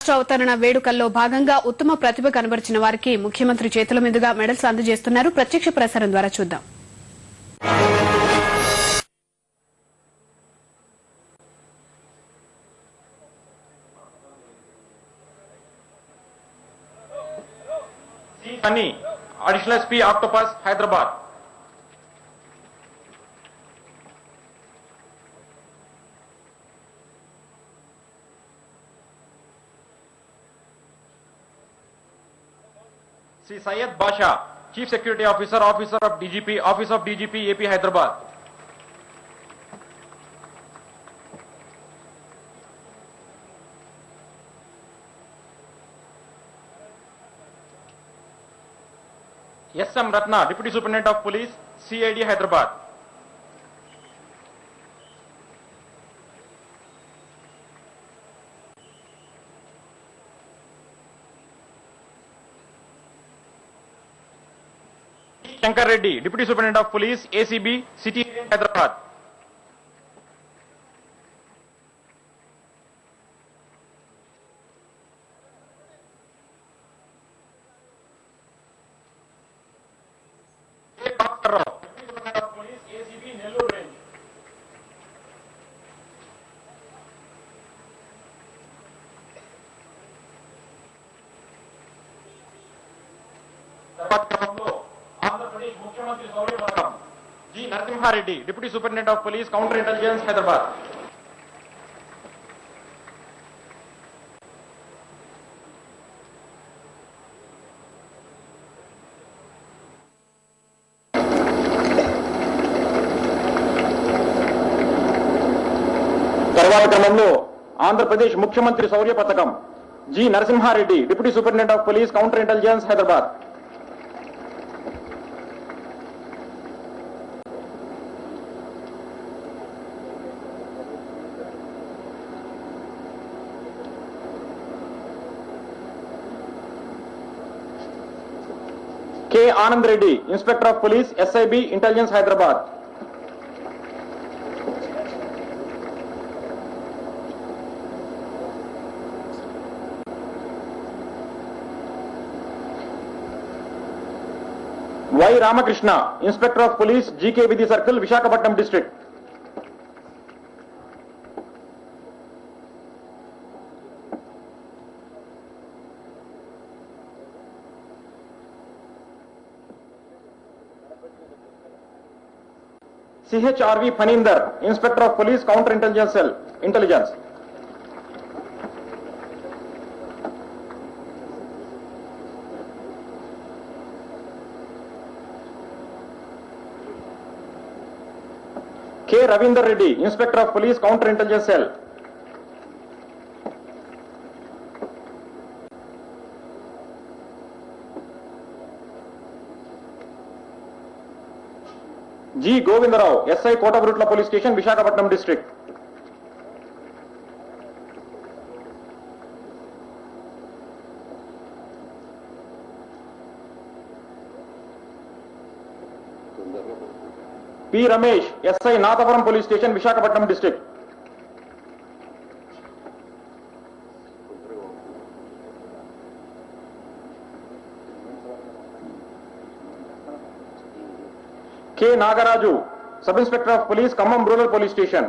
రాష్ట్ర అవతరణ వేడుకల్లో భాగంగా ఉత్తమ ప్రతిభ కనబరిచిన వారికి ముఖ్యమంత్రి చేతుల మీదుగా మెడల్స్ అందజేస్తున్నారు. ప్రత్యక్ష ప్రసారం ద్వారా చూద్దాం. Sunny additional SP octopus Hyderabad. Sri Syed Basha, Chief Security Officer, Officer of DGP, Office of DGP, AP Hyderabad. S.M. Ratna, Deputy Superintendent of Police, CID Hyderabad. Shankar Reddy, Deputy Superintendent of Police, ACB, City Hyderabad. K. Bhaskar Rao, Deputy Superintendent of Police, ACB, Nellore Range. Andhra Pradesh ముఖ్యమంత్రి సౌర్య పథకం G Narasimhareddy, deputy superintendent of police, counter intelligence, Hyderabad. తర్వాత క్రమంలో ఆంధ్రప్రదేశ్ ముఖ్యమంత్రి శౌర్య పథకం G Narasimhareddy, deputy superintendent of police, counter intelligence, Hyderabad. K Anand Reddy, inspector of police, SIB, intelligence, Hyderabad. Y Ramakrishna, inspector of police, GK Veedhi circle, Visakhapatnam district. CHRV Phanindar, inspector of police, counter intelligence cell, intelligence. K Ravinder Reddy, inspector of police, counter intelligence cell. G Govindarao, SI Kotaguruttla police station, Visakhapatnam district. P Ramesh, SI Nathapuram police station, Visakhapatnam district. K Nagaraju, sub inspector of police, Khammam rural police station.